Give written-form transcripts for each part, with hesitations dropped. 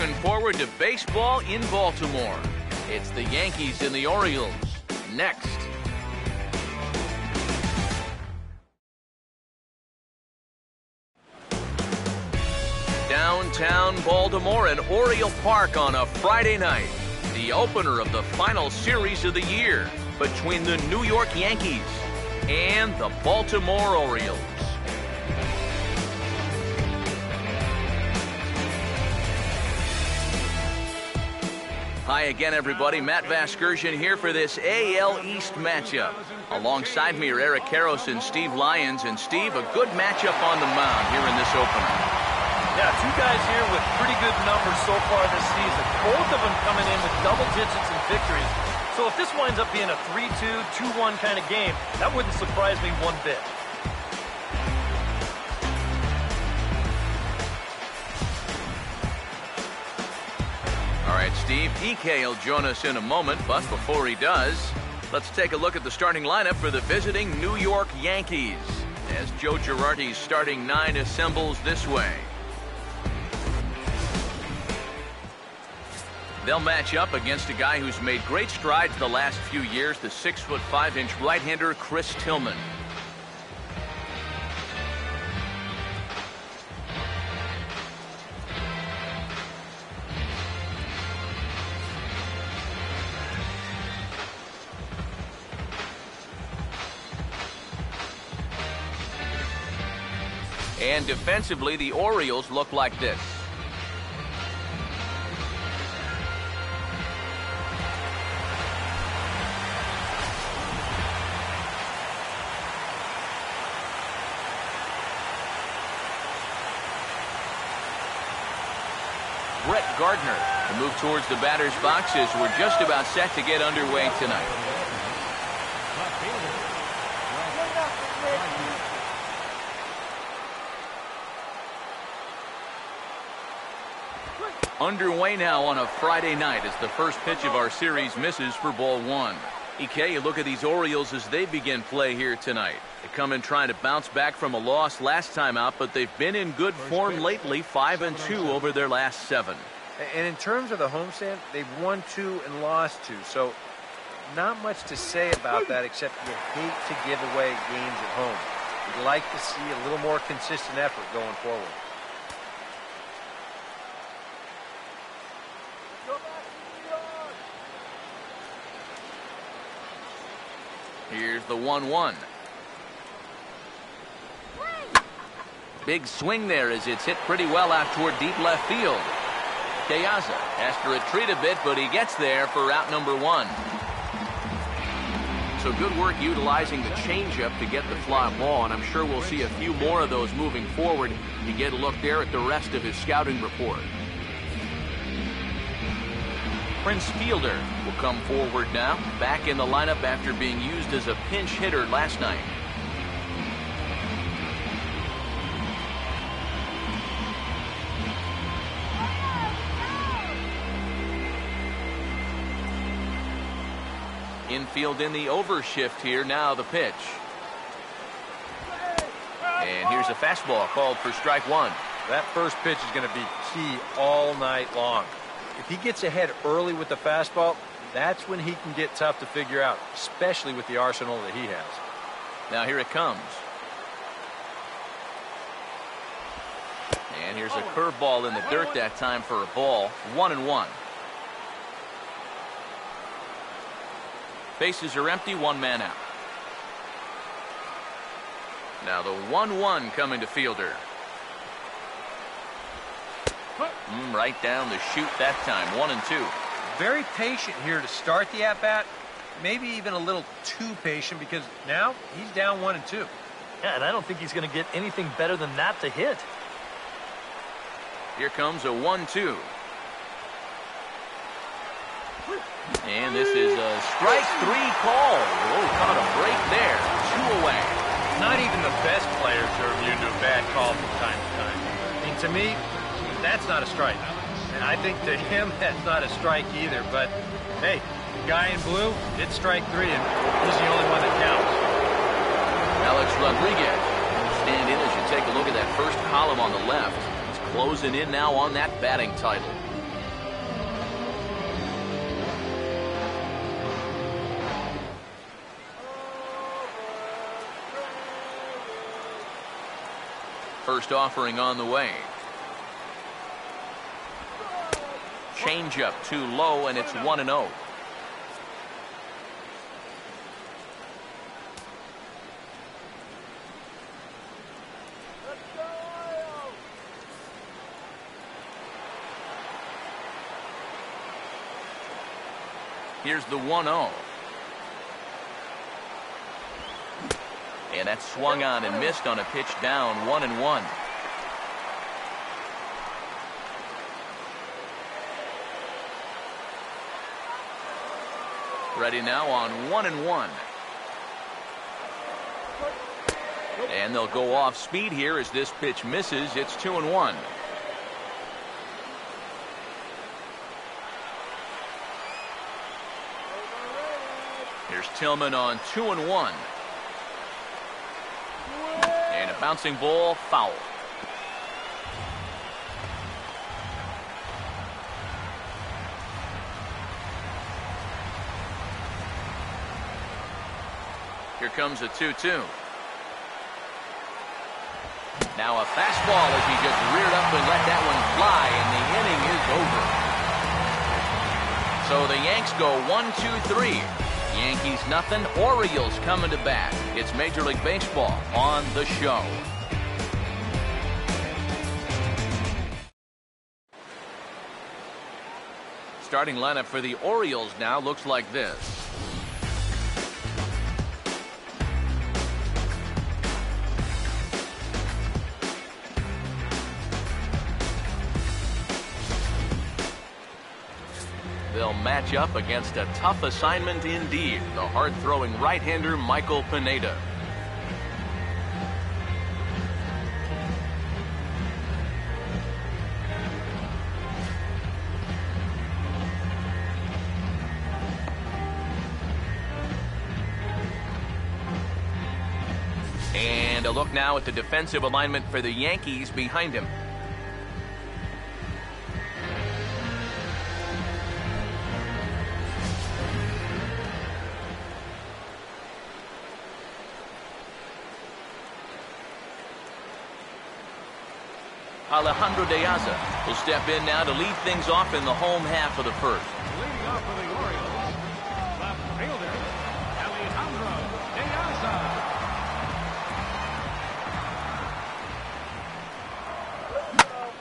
looking forward to baseball in Baltimore. It's the Yankees and the Orioles. Next. Downtown Baltimore and Oriole Park on a Friday night. The opener of the final series of the year between the New York Yankees and the Baltimore Orioles. Hi again, everybody. Matt Vasgersian here for this AL East matchup. Alongside me are Eric Karros and Steve Lyons. And Steve, a good matchup on the mound here in this opener. Yeah, two guys here with pretty good numbers so far this season. Both of them coming in with double digits in victories. So if this winds up being a 3-2, 2-1 kind of game, that wouldn't surprise me one bit. All right, Steve, EK will join us in a moment, but before he does, let's take a look at the starting lineup for the visiting New York Yankees as Joe Girardi's starting nine assembles this way. They'll match up against a guy who's made great strides the last few years, the 6'5" right-hander Chris Tillman. And defensively, the Orioles look like this. Brett Gardner to move towards the batter's box as we're just about set to get underway tonight. Underway now on a Friday night as the first pitch of our series misses for ball one. EK, you look at these Orioles as they begin play here tonight. They come in trying to bounce back from a loss last time out, but they've been in good form lately, 5-2 over their last 7. And in terms of the homestand, they've won 2 and lost 2. So not much to say about that except you hate to give away games at home. You'd like to see a little more consistent effort going forward. Here's the 1-1. Big swing there as it's hit pretty well out toward deep left field. Keaza has to retreat a bit, but he gets there for out number 1. So good work utilizing the changeup to get the fly ball, and I'm sure we'll see a few more of those moving forward. You get a look there at the rest of his scouting report. Prince Fielder will come forward now, back in the lineup after being used as a pinch hitter last night. Infield in the overshift here, now the pitch. And here's a fastball called for strike 1. That first pitch is going to be key all night long. If he gets ahead early with the fastball, that's when he can get tough to figure out, especially with the arsenal that he has. Now here it comes. And here's a curveball in the dirt that time for a ball. 1-1. Bases are empty, 1 man out. Now the 1-1 coming to Fielder. Right down the chute that time, 1-2. Very patient here to start the at-bat. Maybe even a little too patient because now he's down 1-2. Yeah, and I don't think he's going to get anything better than that to hit. Here comes a 1-2. And this is a strike 3 call. Oh, caught a break there. 2 away. Not even the best players are immune to a bad call from time to time. I mean, to me, that's not a strike. And I think to him, that's not a strike either. But, hey, the guy in blue, it's strike 3, and he's the only one that counts. Alex Rodriguez will stand in as you take a look at that first column on the left. He's closing in now on that batting title. First offering on the way. Changeup too low, and it's 1-0. Here's the 1-0. And that's swung on and missed on a pitch down, 1-1. Ready now on 1-1. And they'll go off speed here as this pitch misses. It's 2-1. Here's Tillman on 2-1. And a bouncing ball, foul. Here comes a 2-2. Now a fastball as he just reared up and let that one fly, and the inning is over. So the Yanks go 1-2-3. Yankees nothing, Orioles coming to bat. It's Major League Baseball on the show. Starting lineup for the Orioles now looks like this. They'll match up against a tough assignment indeed, the hard-throwing right-hander Michael Pineda. And a look now at the defensive alignment for the Yankees behind him. Alejandro De Aza will step in now to lead things off in the home half of the first. Leading off for the Orioles, left fielder, Alejandro De Aza.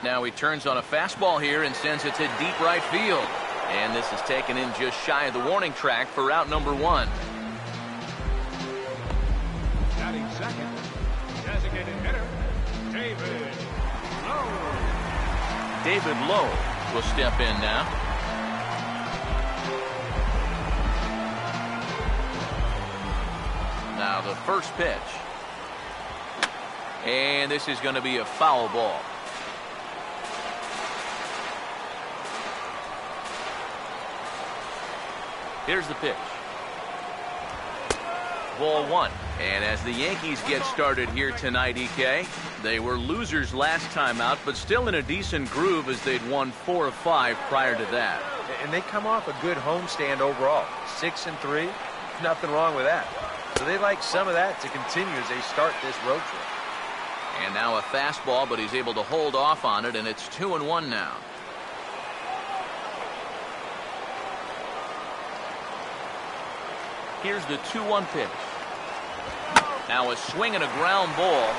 Now he turns on a fastball here and sends it to deep right field. And this is taken in just shy of the warning track for out number 1. Batting second, designated hitter, David Lowe will step in now. Now the first pitch. And this is going to be a foul ball. Here's the pitch. Ball 1. And as the Yankees get started here tonight, EK, they were losers last time out, but still in a decent groove as they'd won 4 of 5 prior to that. And they come off a good homestand overall. 6-3, nothing wrong with that. So they like some of that to continue as they start this road trip. And now a fastball, but he's able to hold off on it, and it's 2-1 now. Here's the 2-1 pitch. Now a swing and a ground ball.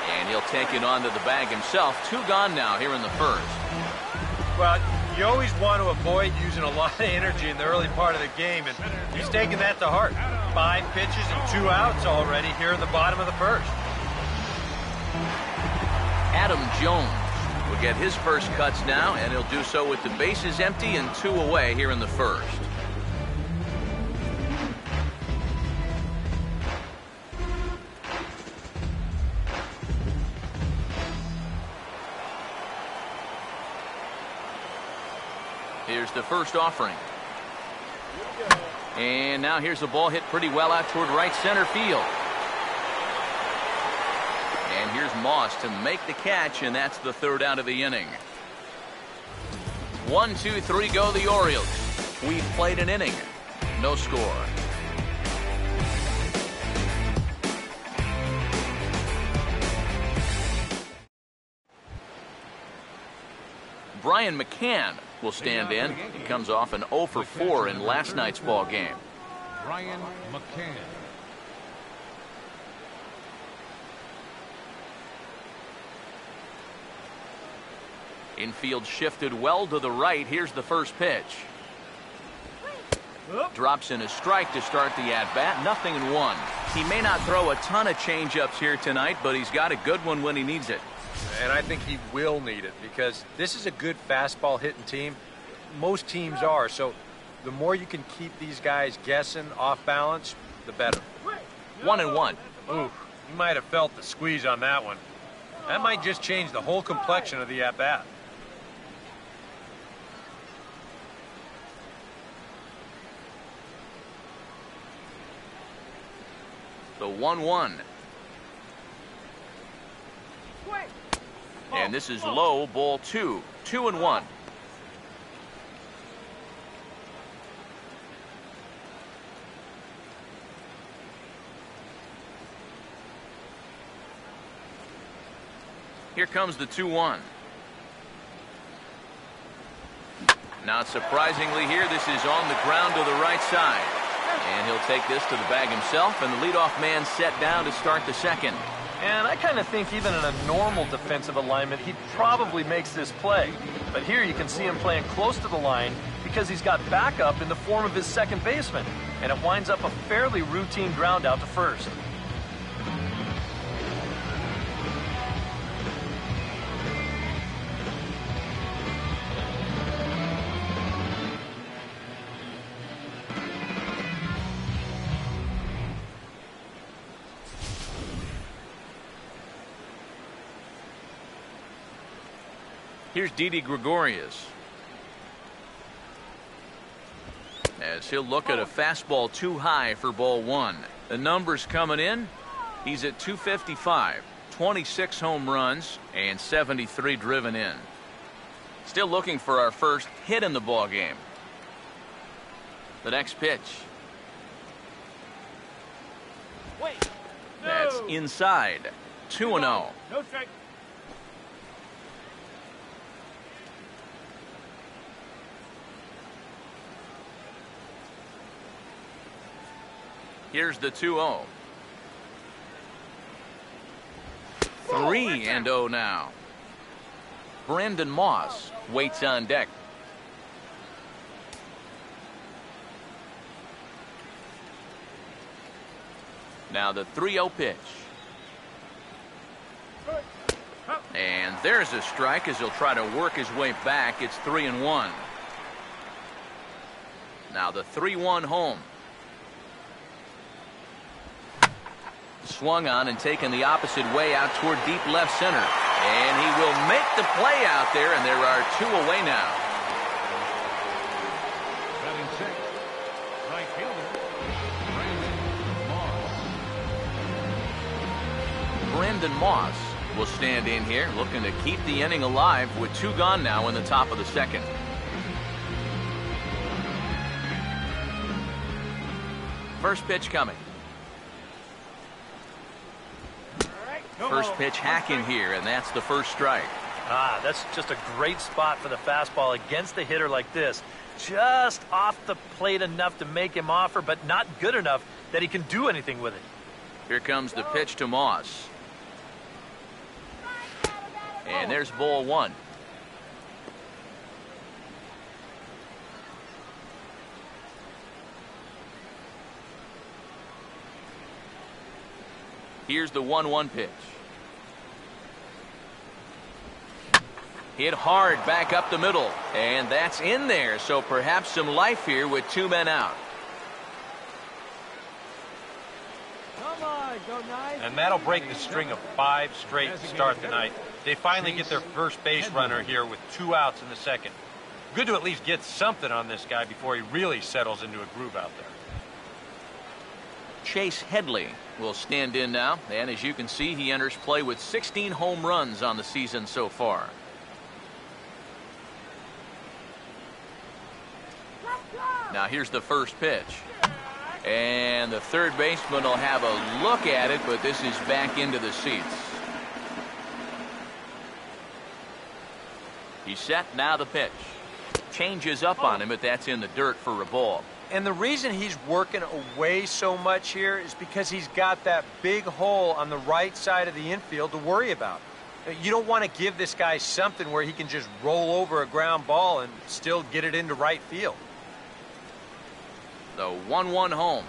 And he'll take it onto the bag himself. 2 gone now here in the first. Well, you always want to avoid using a lot of energy in the early part of the game, and he's taking that to heart. 5 pitches and 2 outs already here in the bottom of the first. Adam Jones will get his first cuts now, and he'll do so with the bases empty and 2 away here in the first. Here's the first offering. And now here's a ball hit pretty well out toward right center field. And here's Moss to make the catch, and that's the 3rd out of the inning. 1, 2, 3 go the Orioles. We've played an inning. No score. Brian McCann will stand in. He comes off an 0 for 4 in last night's ball game. Brian McCann. Infield shifted well to the right. Here's the first pitch. Drops in a strike to start the at-bat. 0-1. He may not throw a ton of change-ups here tonight, but he's got a good one when he needs it. And I think he will need it because this is a good fastball hitting team. Most teams are. So the more you can keep these guys guessing off balance, the better. 1-1. Ooh, you might have felt the squeeze on that one. That might just change the whole complexion of the at-bat. The 1-1. And this is low, ball 2. 2-1. Here comes the 2-1. Not surprisingly here, this is on the ground to the right side. And he'll take this to the bag himself, and the leadoff man set down to start the second. And I kind of think even in a normal defensive alignment, he probably makes this play. But here you can see him playing close to the line because he's got backup in the form of his second baseman. And it winds up a fairly routine ground out to first. Here's Didi Gregorius. As he'll look at a fastball too high for ball 1. The numbers coming in. He's at 255, 26 home runs, and 73 driven in. Still looking for our first hit in the ball game. The next pitch. That's inside. 2-0. No strike. Here's the 2-0. 3-0 now. Brandon Moss waits on deck. Now the 3-0 pitch. And there's a strike as he'll try to work his way back. It's 3-1. Now the 3-1 home. Swung on and taken the opposite way out toward deep left center. And he will make the play out there, and there are 2 away now. Batting sixth, right fielder, Brandon Moss. Brandon Moss will stand in here, looking to keep the inning alive with 2 gone now in the top of the second. First pitch coming. First pitch hacking here, and that's the first strike. That's just a great spot for the fastball against a hitter like this. Just off the plate enough to make him offer, but not good enough that he can do anything with it. Here comes the pitch to Moss. And there's ball 1. Here's the 1-1 pitch. Hit hard back up the middle, and that's in there, so perhaps some life here with 2 men out. And that'll break the string of 5 straight to start the night. They finally get their first base runner here with 2 outs in the second. Good to at least get something on this guy before he really settles into a groove out there. Chase Headley will stand in now, and as you can see, he enters play with 16 home runs on the season so far. Now here's the first pitch. And the third baseman will have a look at it, but this is back into the seats. He's set, now the pitch. Changes up on him, but that's in the dirt for a ball. And the reason he's working away so much here is because he's got that big hole on the right side of the infield to worry about. You don't want to give this guy something where he can just roll over a ground ball and still get it into right field. The 1-1 home.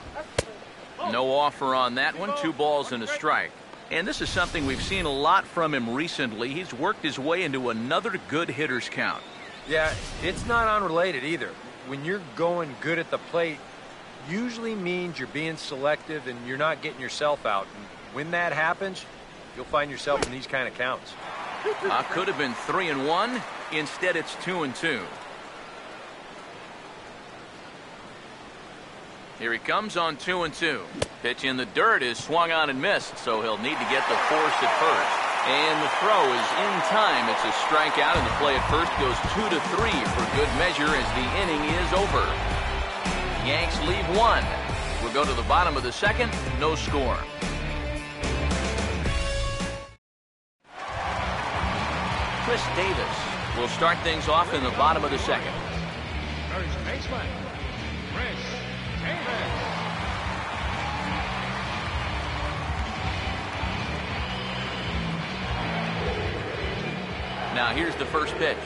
No offer on that one. 2 balls and a strike. And this is something we've seen a lot from him recently. He's worked his way into another good hitter's count. Yeah, it's not unrelated either. When you're going good at the plate, usually means you're being selective and you're not getting yourself out. And when that happens, you'll find yourself in these kind of counts. Could have been 3-1. Instead, it's 2-2. Here he comes on 2-2. Pitch in the dirt is swung on and missed, so he'll need to get the force at first. And the throw is in time. It's a strikeout, and the play at first goes 2-3 for good measure as the inning is over. Yanks leave 1. We'll go to the bottom of the second. No score. Chris Davis will start things off in the bottom of the second. First baseman, Chris Davis. Now here's the first pitch.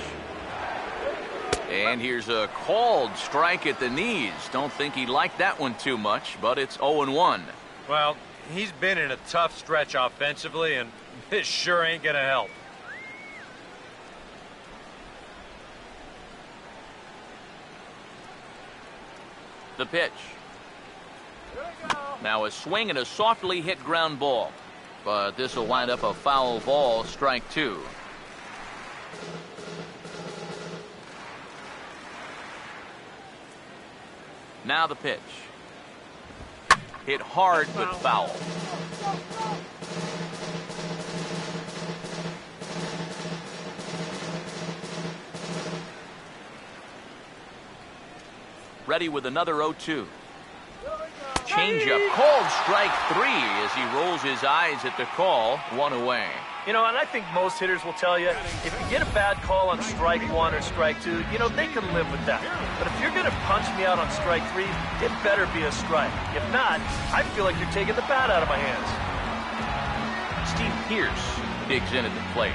And here's a called strike at the knees. Don't think he liked that one too much, but it's 0-1. Well, he's been in a tough stretch offensively, and this sure ain't going to help. The pitch. Now a swing and a softly hit ground ball. But this will wind up a foul ball, strike 2. Now the pitch. Hit hard but foul. Ready with another 0-2. Changeup called strike 3 as he rolls his eyes at the call. 1 away. You know, and I think most hitters will tell you, if you get a bad call on strike 1 or strike 2, you know, they can live with that. But if you're going to punch me out on strike 3, it better be a strike. If not, I feel like you're taking the bat out of my hands. Steve Pierce digs in at the plate.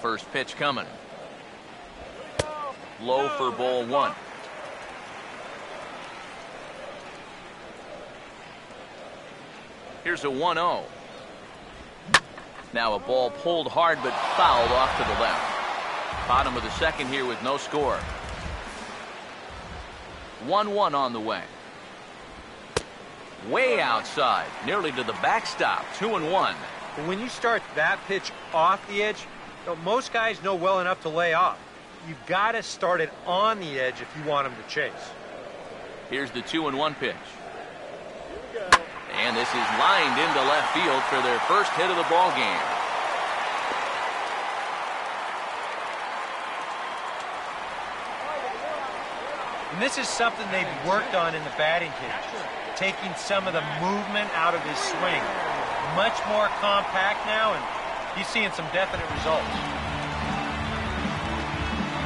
First pitch coming. Low for ball 1. Here's a 1-0. Now a ball pulled hard but fouled off to the left. Bottom of the second here with no score. 1-1 on the way. Way outside, nearly to the backstop. 2-1. But when you start that pitch off the edge, most guys know well enough to lay off. You've got to start it on the edge if you want them to chase. Here's the 2-1 pitch. And this is lined into left field for their first hit of the ball game. And this is something they've worked on in the batting cage, taking some of the movement out of his swing. Much more compact now, and he's seeing some definite results.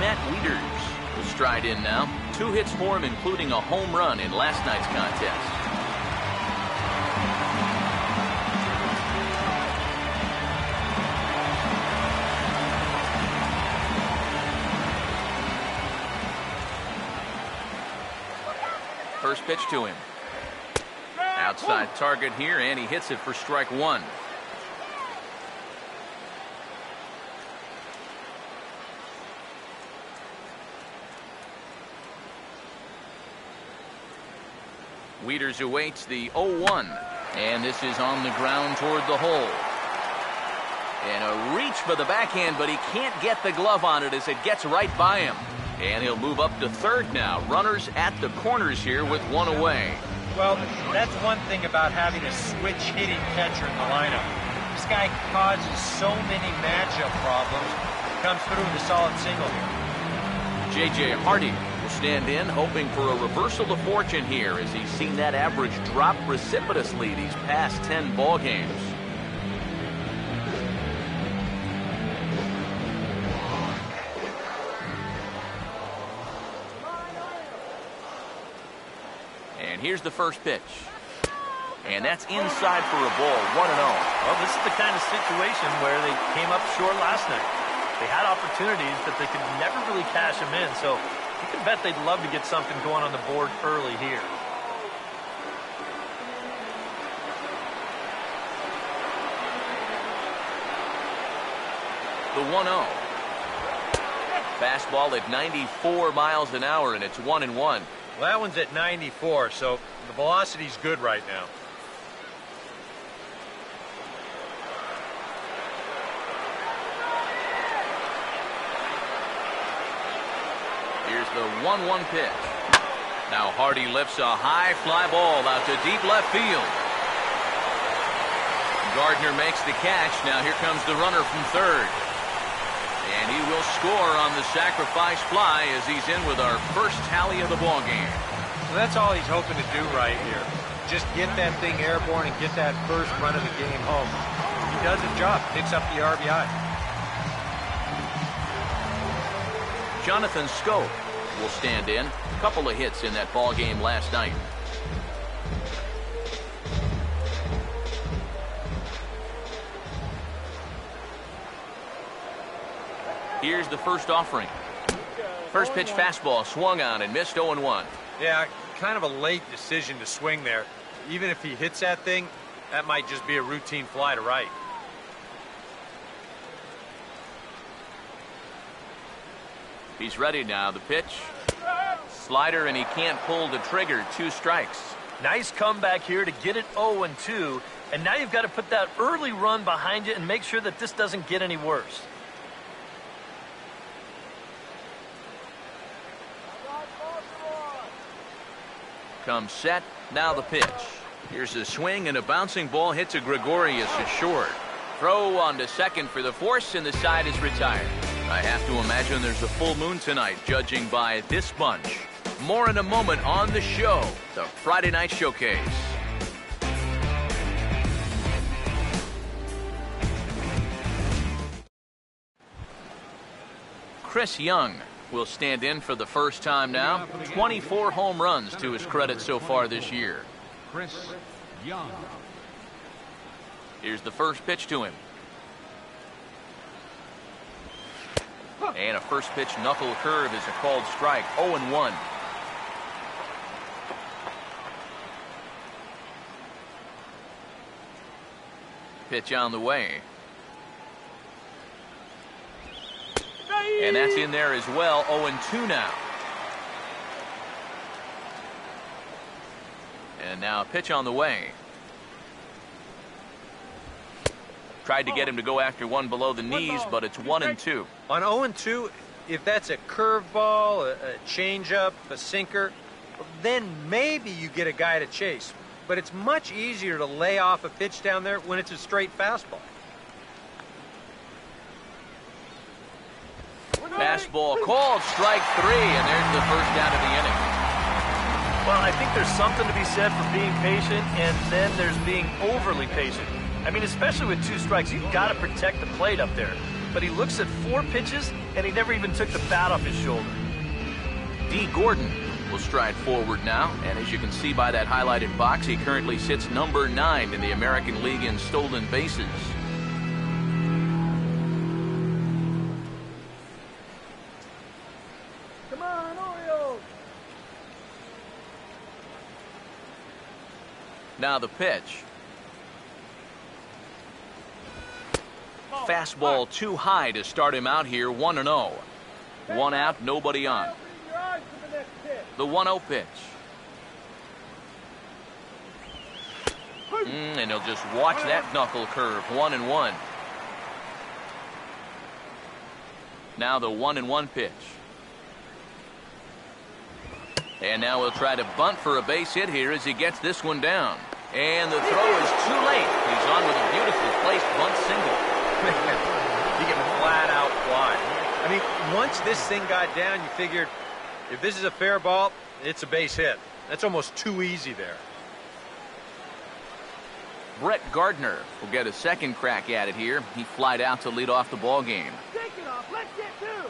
Matt Wieters will stride in now. 2 hits for him, including a home run in last night's contest. First pitch to him. Outside target here, and he hits it for strike 1. Wieters awaits the 0-1, and this is on the ground toward the hole. And a reach for the backhand, but he can't get the glove on it as it gets right by him. And he'll move up to third now. Runners at the corners here with 1 away. Well, that's one thing about having a switch-hitting catcher in the lineup. This guy causes so many matchup problems. Comes through with a solid single here. J.J. Hardy will stand in, hoping for a reversal of fortune here as he's seen that average drop precipitously these past 10 ball games. And here's the first pitch. And that's inside for a ball, 1-0. Well, this is the kind of situation where they came up short last night. They had opportunities, but they could never really cash them in, so you can bet they'd love to get something going on the board early here. The 1-0. Fastball at 94 miles an hour, and it's 1-1. Well, that one's at 94, so the velocity's good right now. Here's the 1-1 pitch. Now Hardy lifts a high fly ball out to deep left field. Gardner makes the catch. Now here comes the runner from third. And he will score on the sacrifice fly as he's in with our first tally of the ball game. So that's all he's hoping to do right here. Just get that thing airborne and get that first run of the game home. He does his job, picks up the RBI. Jonathan Scope will stand in. A couple of hits in that ball game last night. Here's the first offering. First pitch fastball swung on and missed 0-1. Yeah, kind of a late decision to swing there. Even if he hits that thing, that might just be a routine fly to right. He's ready now. The pitch. Slider, and he can't pull the trigger. 2 strikes. Nice comeback here to get it 0-2, and now you've got to put that early run behind you and make sure that this doesn't get any worse. Comes set. Now the pitch. Here's a swing, and a bouncing ball hits a Gregorius is short. Throw on to second for the force, and the side is retired. I have to imagine there's a full moon tonight, judging by this bunch. More in a moment on the show, the Friday Night Showcase. Chris Young will stand in for the first time now. 24 home runs to his credit so far this year. Chris Young. Here's the first pitch to him. And a first pitch knuckle curve is a called strike. 0-1. Pitch on the way. And that's in there as well. 0-2 now. And now a pitch on the way. Tried to get him to go after one below the knees, but it's 1-2. On 0-2, if that's a curveball, a changeup, a sinker, then maybe you get a guy to chase. But it's much easier to lay off a pitch down there when it's a straight fastball. Fastball called, strike 3, and there's the first out of the inning. Well, I think there's something to be said for being patient, and then there's being overly patient. I mean, especially with 2 strikes, you've got to protect the plate up there. But he looks at 4 pitches, and he never even took the bat off his shoulder. D. Gordon will stride forward now, and as you can see by that highlighted box, he currently sits number 9 in the American League in stolen bases. Come on, Orioles! Now the pitch. Fastball too high to start him out here. 1-0. 1 out, nobody on. The 1-0 pitch. And he'll just watch that knuckle curve. 1-1. Now the 1-1 pitch. And now he'll try to bunt for a base hit here as he gets this one down. And the throw is too late. He's on with a beautifully placed bunt single. He can flat out fly. I mean, once this thing got down, you figured if this is a fair ball, it's a base hit. That's almost too easy there. Brett Gardner will get a second crack at it here. He flied out to lead off the ball game. Take it off. Let's get two.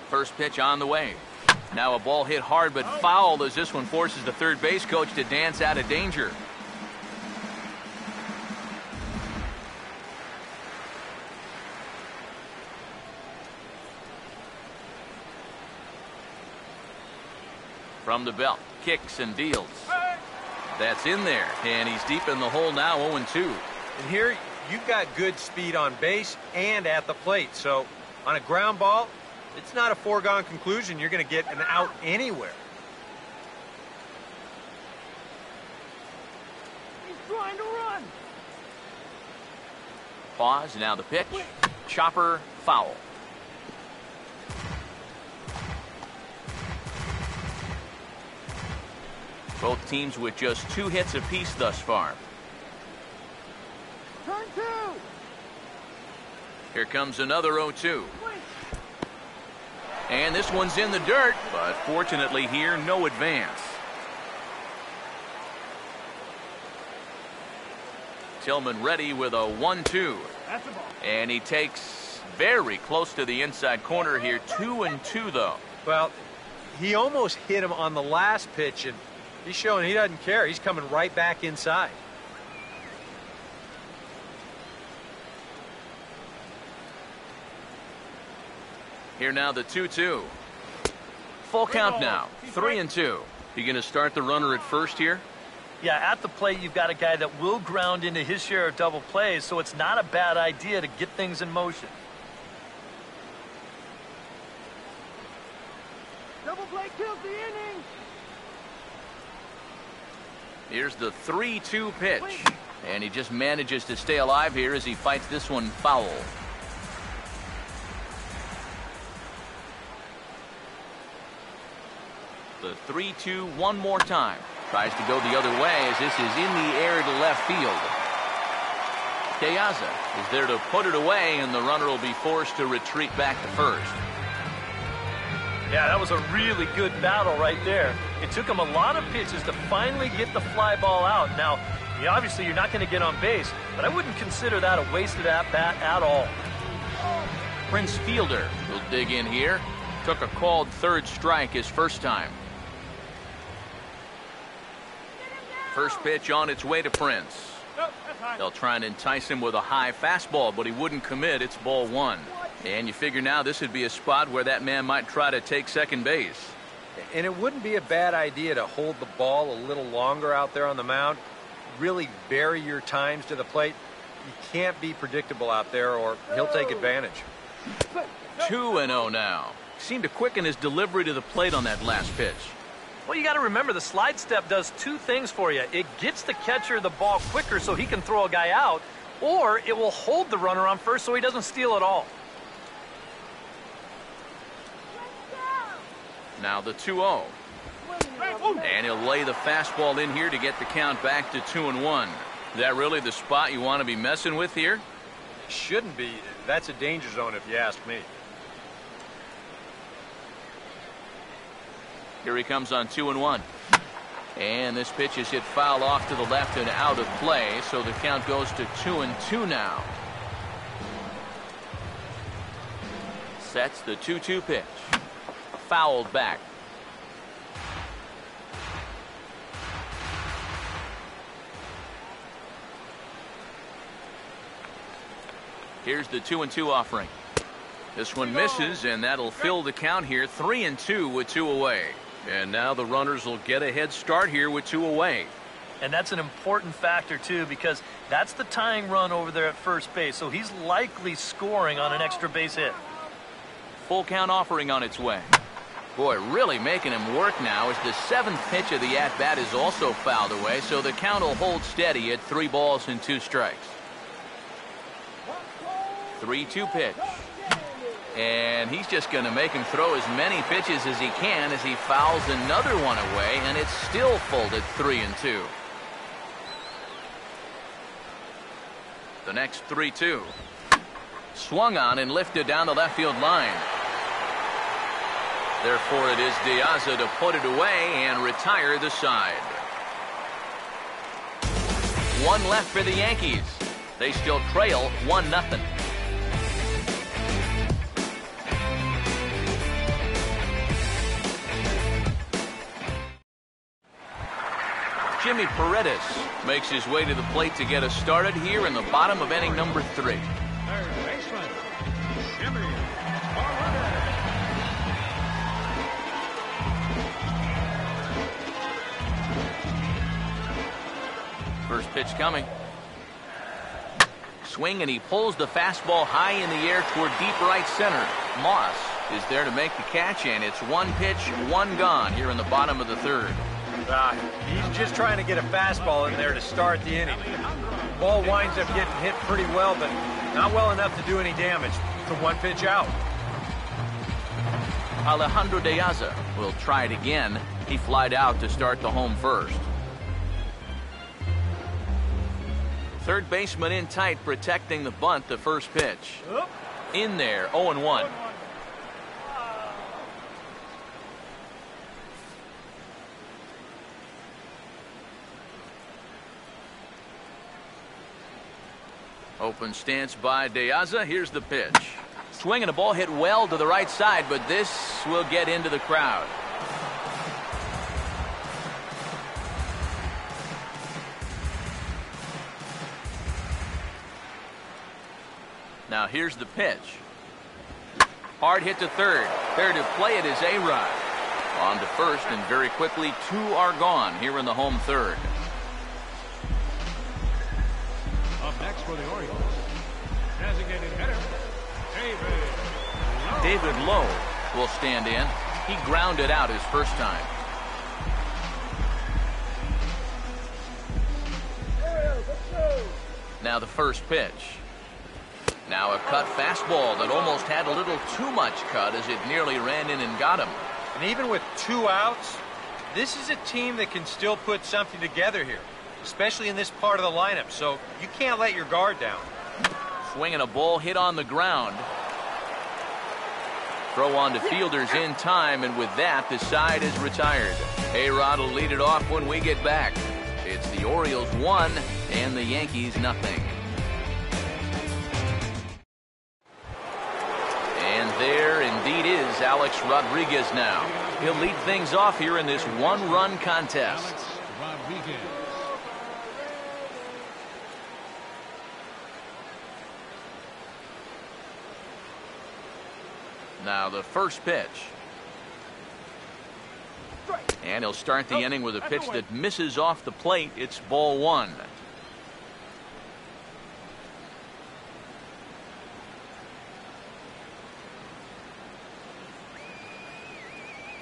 First pitch on the way. Now a ball hit hard but foul as this one forces the third base coach to dance out of danger. From the belt, kicks and deals. That's in there, and he's deep in the hole now, 0-2. And here, you've got good speed on base and at the plate. So on a ground ball, it's not a foregone conclusion you're going to get an out anywhere. He's trying to run. Pause, now the pitch. Chopper, foul. Both teams with just 2 hits apiece thus far. Turn two. Here comes another 0-2. And this one's in the dirt, but fortunately here, no advance. Tillman ready with a 1-2. That's a ball. And he takes very close to the inside corner here. 2-2 though. Well, he almost hit him on the last pitch, and he's showing he doesn't care. He's coming right back inside. Here now the 2-2. Full count now. 3-2. You going to start the runner at first here? Yeah, at the plate, you've got a guy that will ground into his share of double plays, so it's not a bad idea to get things in motion. Double play kills the inning. Here's the 3-2 pitch. And he just manages to stay alive here as he fights this one foul. The 3-2 one more time. Tries to go the other way as this is in the air to left field. Keaza is there to put it away, and the runner will be forced to retreat back to first. Yeah, that was a really good battle right there. It took him a lot of pitches to finally get the fly ball out. Now, obviously you're not going to get on base, but I wouldn't consider that a wasted at-bat at all. Prince Fielder will dig in here. Took a called third strike his first time. First pitch on its way to Prince. They'll try and entice him with a high fastball, but he wouldn't commit. It's ball 1. And you figure now this would be a spot where that man might try to take second base. And it wouldn't be a bad idea to hold the ball a little longer out there on the mound. Really vary your times to the plate. You can't be predictable out there or he'll take advantage. 2-0 now. Seemed to quicken his delivery to the plate on that last pitch. Well, you got to remember the slide step does 2 things for you. It gets the catcher the ball quicker so he can throw a guy out, or it will hold the runner on first so he doesn't steal it all. Now the 2-0. And he'll lay the fastball in here to get the count back to 2-1. Is that really the spot you want to be messing with here? Shouldn't be. That's a danger zone if you ask me. Here he comes on 2-1. And this pitch is hit foul off to the left and out of play, so the count goes to 2-2 now. Sets the 2-2 pitch. Fouled back. Here's the 2-2 offering. This one misses, and that'll fill the count here. 3-2 with 2 away. And now the runners will get a head start here with 2 away. And that's an important factor, too, because that's the tying run over there at first base. So he's likely scoring on an extra base hit. Full count offering on its way. Boy, really making him work now as the 7th pitch of the at-bat is also fouled away. So the count will hold steady at 3 balls and 2 strikes. 3-2 pitch. And he's just going to make him throw as many pitches as he can as he fouls another one away, and it's still full at 3-2. The next 3-2. Swung on and lifted down the left field line. Therefore, it is De Aza to put it away and retire the side. One left for the Yankees. They still trail 1-0. Jimmy Paredes makes his way to the plate to get us started here in the bottom of inning number 3. Third baseman, Jimmy Paredes. First pitch coming. Swing, and he pulls the fastball high in the air toward deep right center. Moss is there to make the catch, and it's 1 pitch, 1 gone here in the bottom of the 3rd. He's just trying to get a fastball in there to start the inning. Ball winds up getting hit pretty well, but not well enough to do any damage. It's a 1 pitch out. Alejandro De Aza will try it again. He flied out to start the home first. Third baseman in tight, protecting the bunt. The first pitch in there. 0-1. Open stance by De Aza. Here's the pitch. Swing, and a ball hit well to the right side, but this will get into the crowd. Now here's the pitch. Hard hit to third. There to play it is A-Rod. On to first, and very quickly 2 are gone here in the home 3rd. Up next for the Orioles, designated hitter, David Lowe will stand in. He grounded out his first time. Now the first pitch. Now a cut fastball that almost had a little too much cut as it nearly ran in and got him. And even with 2 outs, this is a team that can still put something together here, especially in this part of the lineup, so you can't let your guard down. Swinging a ball hit on the ground. Throw on to fielders in time, and with that, the side is retired. A-Rod will lead it off when we get back. It's the Orioles 1 and the Yankees 0. And there indeed is Alex Rodriguez now. He'll lead things off here in this 1-run contest. Alex Rodriguez. Now the first pitch. And he'll start the inning with a pitch that misses off the plate. It's ball 1.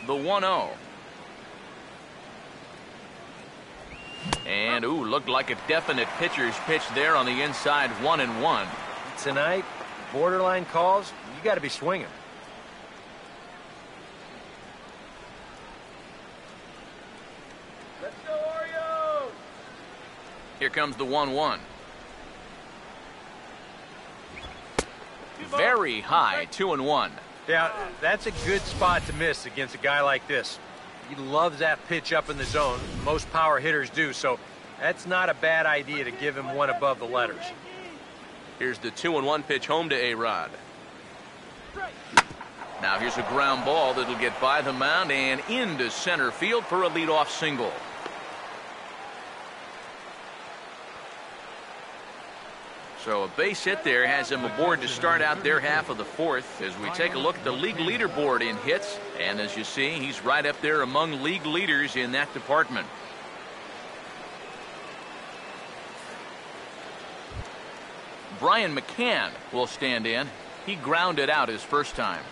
The 1-0. And looked like a definite pitcher's pitch there on the inside. 1-1. Tonight, borderline calls, you got to be swinging. Let's go, Orioles! Here comes the 1-1. Very high. 2-1. Yeah, that's a good spot to miss against a guy like this. He loves that pitch up in the zone. Most power hitters do, so that's not a bad idea to give him one above the letters. Here's the 2-1 pitch home to A-Rod. Now here's a ground ball that'll get by the mound and into center field for a leadoff single. So a base hit there has him aboard to start out their half of the 4th. As we take a look at the league leaderboard in hits, and as you see, he's right up there among league leaders in that department. Brian McCann will stand in. He grounded out his first time.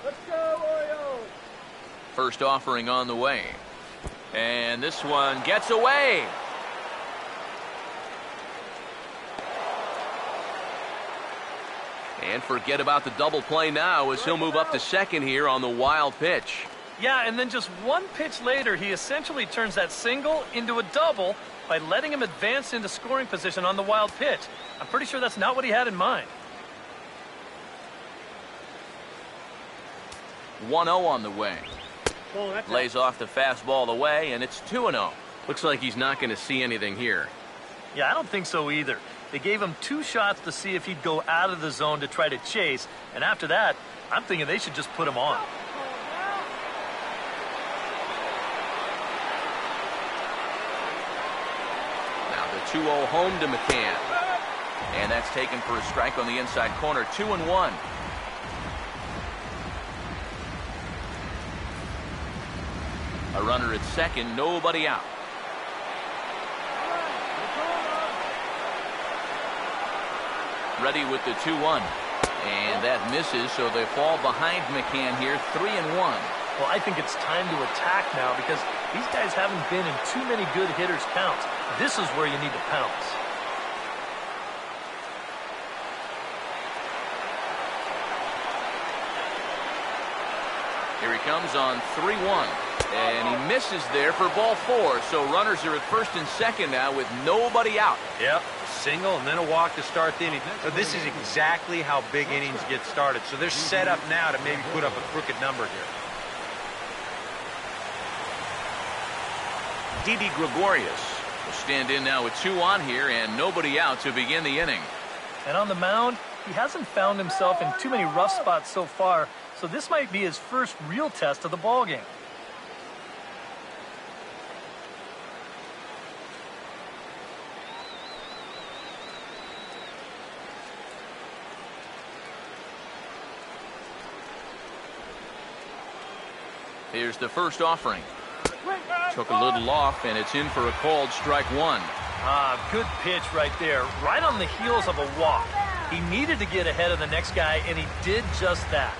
Let's go, Orioles! First offering on the way. And this one gets away. And forget about the double play now as he'll move up to second here on the wild pitch. Yeah, and then just one pitch later, he essentially turns that single into a double by letting him advance into scoring position on the wild pitch. I'm pretty sure that's not what he had in mind. 1-0 on the way. Lays off the fastball away, and it's 2-0. Looks like he's not going to see anything here. Yeah, I don't think so either. They gave him 2 shots to see if he'd go out of the zone to try to chase, and after that, I'm thinking they should just put him on. Now the 2-0 home to McCann. And that's taken for a strike on the inside corner. 2-1. A runner at second, nobody out. Ready with the 2-1. And that misses, so they fall behind McCann here, 3-1. Well, I think it's time to attack now because these guys haven't been in too many good hitters' counts. This is where you need to pounce. Here he comes on 3-1. And he misses there for ball 4. So runners are at first and second now with nobody out. Yep, single and then a walk to start the inning. So this is exactly how big innings get started. So they're set up now to maybe put up a crooked number here. Didi Gregorius will stand in now with 2 on here and nobody out to begin the inning. And on the mound, he hasn't found himself in too many rough spots so far, so this might be his first real test of the ballgame. Here's the first offering. Took a little off, and it's in for a called strike 1. Good pitch right there, right on the heels of a walk. He needed to get ahead of the next guy, and he did just that.